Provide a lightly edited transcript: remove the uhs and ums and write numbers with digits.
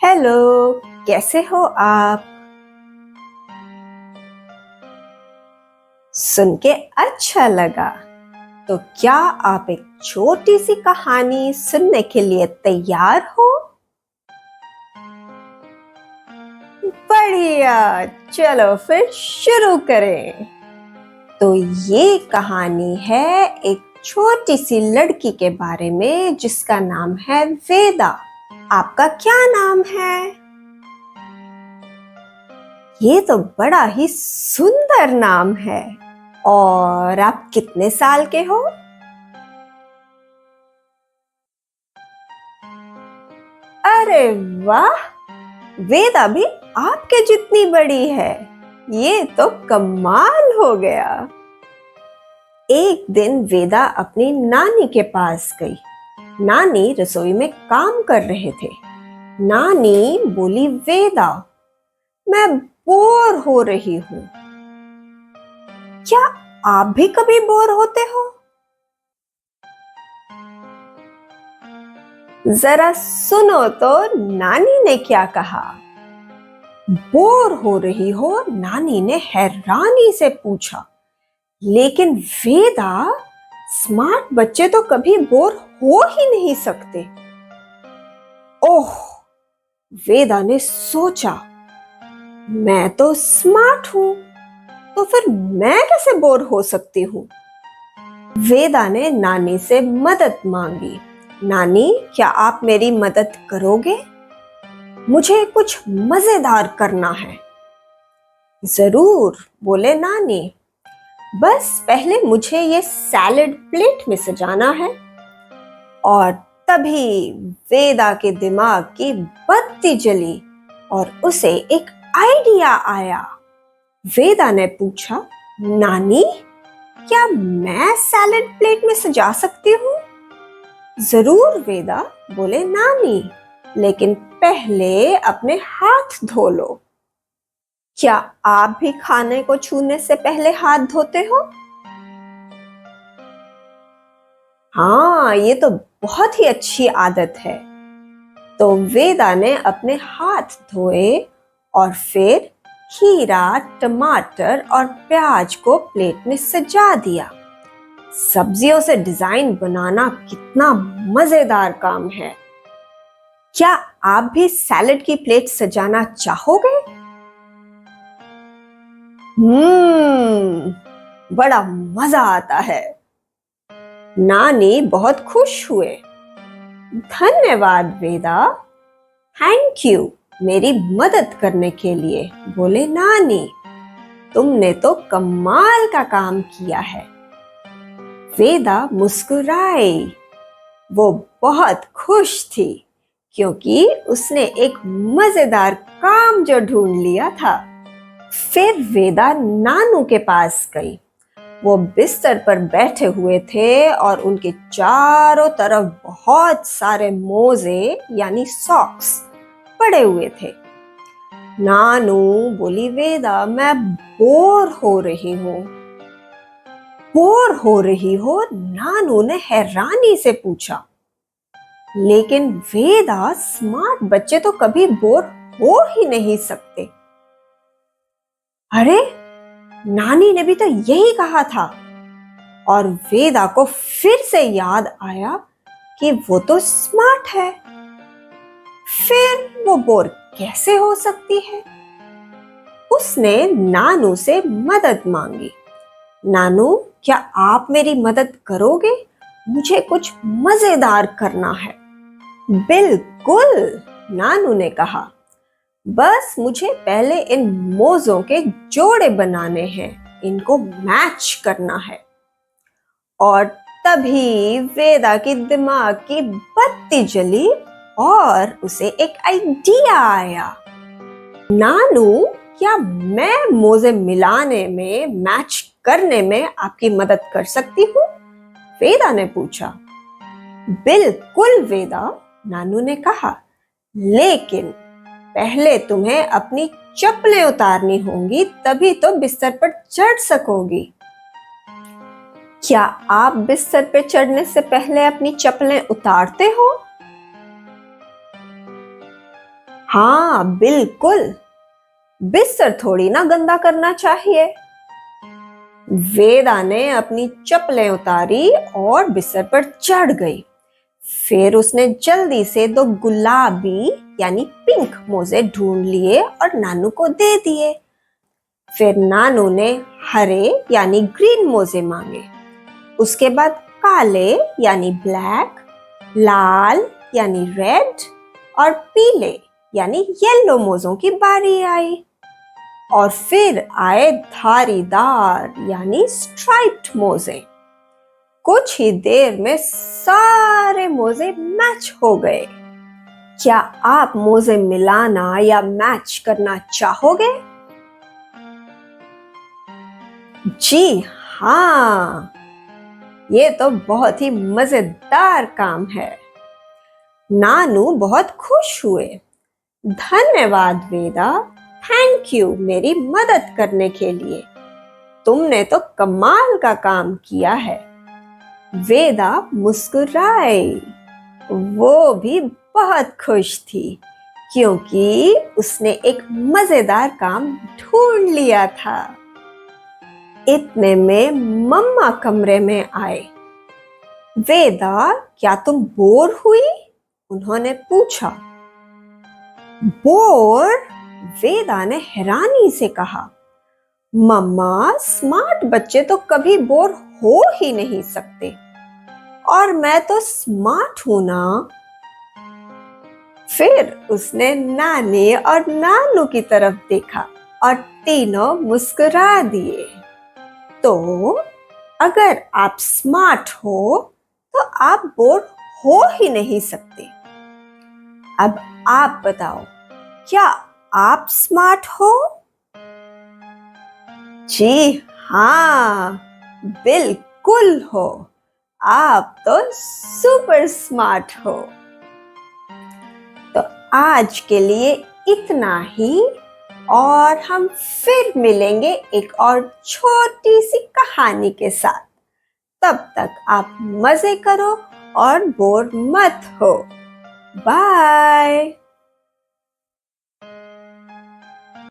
Hello, कैसे हो आप? सुन के अच्छा लगा। तो क्या आप एक छोटी सी कहानी सुनने के लिए तैयार हो? बढ़िया, चलो फिर शुरू करें। तो ये कहानी है एक छोटी सी लड़की के बारे में जिसका नाम है वेदा। आपका क्या नाम है? ये तो बड़ा ही सुंदर नाम है। और आप कितने साल के हो? अरे वाह, वेदा भी आपके जितनी बड़ी है। ये तो कमाल हो गया। एक दिन वेदा अपनी नानी के पास गई। नानी रसोई में काम कर रहे थे। नानी बोली, वेदा, मैं बोर हो रही हूँ। क्या आप भी कभी बोर होते हो? जरा सुनो तो नानी ने क्या कहा। बोर हो रही हो? नानी ने हैरानी से पूछा। लेकिन वेदा, स्मार्ट बच्चे तो कभी बोर हो ही नहीं सकते। ओह, वेदा ने सोचा, मैं तो स्मार्ट हूं, तो फिर मैं कैसे बोर हो सकती हूँ? वेदा ने नानी से मदद मांगी। नानी, क्या आप मेरी मदद करोगे? मुझे कुछ मजेदार करना है। जरूर, बोले नानी। बस पहले मुझे ये सैलेड प्लेट में सजाना है। और तभी वेदा के दिमाग की बत्ती जली और उसे एक आइडिया आया। वेदा ने पूछा, नानी, क्या मैं सैलेड प्लेट में सजा सकती हूँ? जरूर वेदा, बोले नानी, लेकिन पहले अपने हाथ धो लो। क्या आप भी खाने को छूने से पहले हाथ धोते हो? हाँ, ये तो बहुत ही अच्छी आदत है। तो वेदा ने अपने हाथ धोए और फिर खीरा, टमाटर और प्याज को प्लेट में सजा दिया। सब्जियों से डिजाइन बनाना कितना मजेदार काम है। क्या आप भी सैलेड की प्लेट सजाना चाहोगे? बड़ा मजा आता है। नानी बहुत खुश हुए। धन्यवाद वेदा, थैंक यू मेरी मदद करने के लिए, बोले नानी। तुमने तो कमाल का काम किया है। वेदा मुस्कुराई। वो बहुत खुश थी क्योंकि उसने एक मजेदार काम जो ढूंढ लिया था। फिर वेदा नानू के पास गई। वो बिस्तर पर बैठे हुए थे और उनके चारों तरफ बहुत सारे मोजे यानी सॉक्स पड़े हुए थे। नानू बोली, वेदा, मैं बोर हो रही हूँ। बोर हो रही हो? नानू ने हैरानी से पूछा। लेकिन वेदा, स्मार्ट बच्चे तो कभी बोर हो ही नहीं सकते। अरे, नानी ने भी तो यही कहा था। और वेदा को फिर से याद आया कि वो तो स्मार्ट है। फिर वो बोर कैसे हो सकती है? उसने नानू से मदद मांगी। नानू, क्या आप मेरी मदद करोगे? मुझे कुछ मजेदार करना है। बिल्कुल, नानू ने कहा। बस मुझे पहले इन मोजों के जोड़े बनाने हैं, इनको मैच करना है। और तभी वेदा की दिमाग की बत्ती जली और उसे एक आइडिया आया। नानू, क्या मैं मोजे मिलाने में, मैच करने में आपकी मदद कर सकती हूँ? वेदा ने पूछा। बिल्कुल वेदा, नानू ने कहा, लेकिन पहले तुम्हें अपनी चप्पलें उतारनी होंगी, तभी तो बिस्तर पर चढ़ सकोगी। क्या आप बिस्तर पर चढ़ने से पहले अपनी चप्पलें उतारते हो? हाँ बिल्कुल, बिस्तर थोड़ी ना गंदा करना चाहिए। वेदा ने अपनी चप्पलें उतारी और बिस्तर पर चढ़ गई। फिर उसने जल्दी से दो गुलाबी यानी पिंक मोजे ढूंढ लिए और नानू को दे दिए। फिर नानू ने हरे यानी ग्रीन मोजे मांगे। उसके बाद काले यानी ब्लैक, लाल यानी रेड और पीले यानी येलो मोजों की बारी आई। और फिर आए धारीदार यानी स्ट्राइप्ड मोजे। कुछ ही देर में सारे मोजे मैच हो गए। क्या आप मोजे मिलाना या मैच करना चाहोगे? जी हाँ, ये तो बहुत ही मजेदार काम है। नानू बहुत खुश हुए। धन्यवाद वेदा, थैंक यू मेरी मदद करने के लिए। तुमने तो कमाल का काम किया है। वेदा मुस्कुराई। वो भी बहुत खुश थी क्योंकि उसने एक मजेदार काम ढूंढ लिया था। इतने में मम्मा कमरे में आए। वेदा, क्या तुम बोर हुई? उन्होंने पूछा। बोर? वेदा ने हैरानी से कहा। मम्मा, स्मार्ट बच्चे तो कभी बोर हो ही नहीं सकते, और मैं तो स्मार्ट हूं ना। फिर उसने नानी और नानू की तरफ देखा और तीनों मुस्कुरा दिए। तो अगर आप स्मार्ट हो तो आप बोर हो ही नहीं सकते। अब आप बताओ, क्या आप स्मार्ट हो? जी हाँ, बिल्कुल हो। आप तो सुपर स्मार्ट हो। तो आज के लिए इतना ही, और हम फिर मिलेंगे एक और छोटी सी कहानी के साथ। तब तक आप मजे करो और बोर मत हो। बाय।